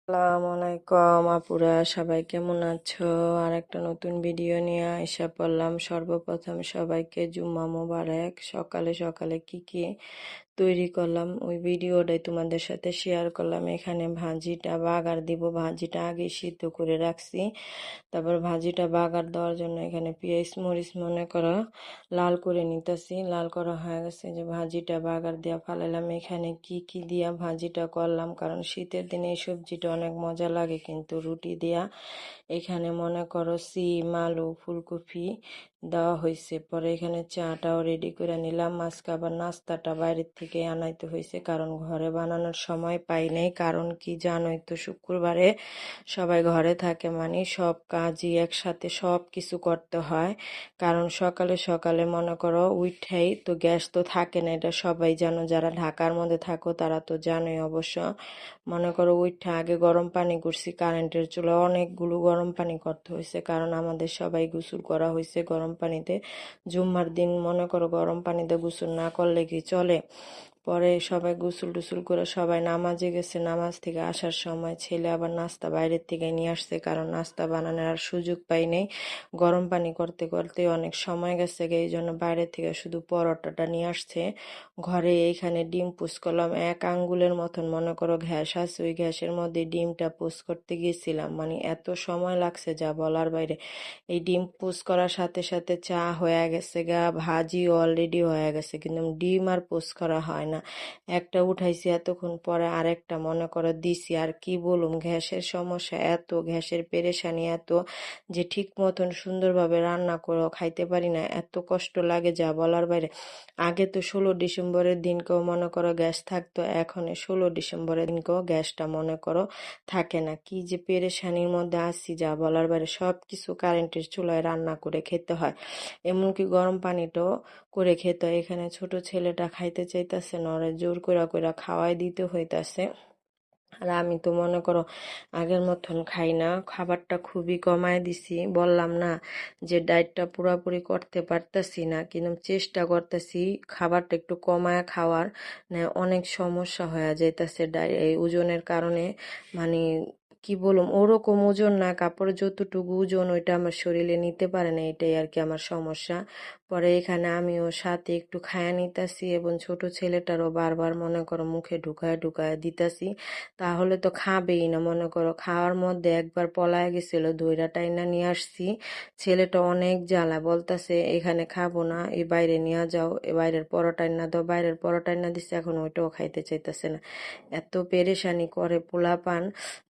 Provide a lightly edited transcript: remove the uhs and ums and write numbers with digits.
আসসালামু আলাইকুম আপুরা, সবাই কেমন আছো? আর একটা নতুন ভিডিও নিয়ে আইসা পড়লাম। সর্বপ্রথম সবাইকে জুম্মা মোবারক। সকালে সকালে কি কি তৈরি করলাম ওই ভিডিওটাই তোমাদের সাথে শেয়ার করলাম। এখানে ভাজিটা বাগার দিব, ভাজিটা আগে সিদ্ধ করে রাখছি। তারপর ভাজিটা বাগার দেওয়ার জন্য এখানে পেঁয়াজ মরিচ মনে করো লাল করে নিতেছি। লাল করা হয়ে গেছে, যে ভাজিটা বাগার দিয়া ফালাইলাম। এখানে কি কি দিয়া ভাজিটা করলাম, কারণ শীতের দিনে এই সবজিটা অনেক মজা লাগে কিন্তু রুটি দিয়া। এখানে মনে করো সিম আলু ফুলকপি দেওয়া হয়েছে। পরে এখানে চাটাও রেডি করে নিলাম। আজকে আবার নাস্তাটা বাইরের থেকে আনাইতে হয়েছে, কারণ ঘরে বানানোর সময় পাই নাই। কারণ কি জানোই তো, শুক্রবারে সবাই ঘরে থাকে, মানে সব কাজই একসাথে সব কিছু করতে হয়। কারণ সকালে সকালে মনে করো উঠাই তো গ্যাস তো থাকে না, এটা সবাই জানো। যারা ঢাকার মধ্যে থাকো তারা তো জানোই অবশ্য। মনে করো উঠা আগে গরম পানি করছি, কারেন্টের চুলা অনেকগুলো গরম পানি করতে হয়েছে, কারণ আমাদের সবাই গোসল করা হয়েছে গরম পানিতে। জুম্মার দিন মনে করো গরম পানিতে গোসল না করলে কি চলে? পরে সবাই গোসল টুসল করে সবাই নামাজে গেছে। নামাজ থেকে আসার সময় ছেলে আবার নাস্তা বাইরের থেকে নিয়ে আসছে, কারণ নাস্তা বানানোর আর সুযোগ পাই নাই। গরম পানি করতে করতে অনেক সময় গেছে, এই জন্য বাইরে থেকে শুধু পরোটাটা নিয়ে আসছে। ঘরে এইখানে ডিম পুষ করলাম, এক আঙ্গুলের মতন মনে করো ঘ্যাস আছে, ওই ঘ্যাসের মধ্যে ডিমটা পুষ করতে গেছিলাম। মানে এত সময় লাগছে যা বলার বাইরে। এই ডিম পুষ করার সাথে সাথে চা হয়ে গেছে গা, ভাজি অলরেডি হয়ে গেছে, কিন্তু ডিম আর পুষ করা হয় না। একটা উঠাইছি, এতক্ষণ পরে আরেকটা মনে করো দিছি। আর কি বলুম, গ্যাসের সমস্যা এত, গ্যাসের পেরেশানি এত, যে ঠিক মতন সুন্দরভাবে রান্না করেও খাইতে পারি না। এত কষ্ট লাগে যা বলার বাইরে। আগে তো 16 ডিসেম্বরের দিনকেও মনে করো গ্যাস থাকতো, এখন 16 ডিসেম্বরের দিনকেও গ্যাসটা মনে করো থাকে না। কি যে পেরেশানির মধ্যে আছি যা বলার বাইরে। সব কিছু কারেন্টের চুলায় রান্না করে খেতে হয়, এমনকি গরম পানিটাও করে খেতে হয়। এখানে ছোট ছেলেটা খাইতে চাইতেছে না, ওরা জোর করে করে খাওয়াই দিতে হইতাছে। আর আমি তো মনে করো আগের মতন খাই না, খাবারটা খুবই কমায় দিছি। বললাম না যে ডায়েটটা পুরোপুরি করতে পারতাছি না, কিন্তু চেষ্টা করতেছি খাবারটা একটু কমায় খাওয়ার। না অনেক সমস্যা হয়ে যাইতাছে এই ওজনের কারণে। মানে কি বলুম, ওরকম ওজন না, কাপড় যতটুকু ওজন ওইটা আমার শরীরে নিতে পারে না, এটাই আর কি আমার সমস্যা। পরে এখানে আমিও সাথে একটু খায়া নিতাছি, এবং ছোট ছেলেটারও বারবার মনে করো মুখে ঢুকায় ঢুকায় দিতাছি। তাহলে তো খাবেই না। মনে করো খাওয়ার মধ্যে একবার পলায় গেছিল, দইরা টাইনা নিয়ে আসছি। ছেলেটা অনেক জ্বালা, বলতাছে এখানে খাবো না, এই বাইরে নিয়ে যাও, এ বাইরের পরোটাই না দাও। বাইরের পরোটাই না দিচ্ছে, এখন ওইটাও খাইতে চাইতেছে না। এত পেরেশানি করে পোলাপান।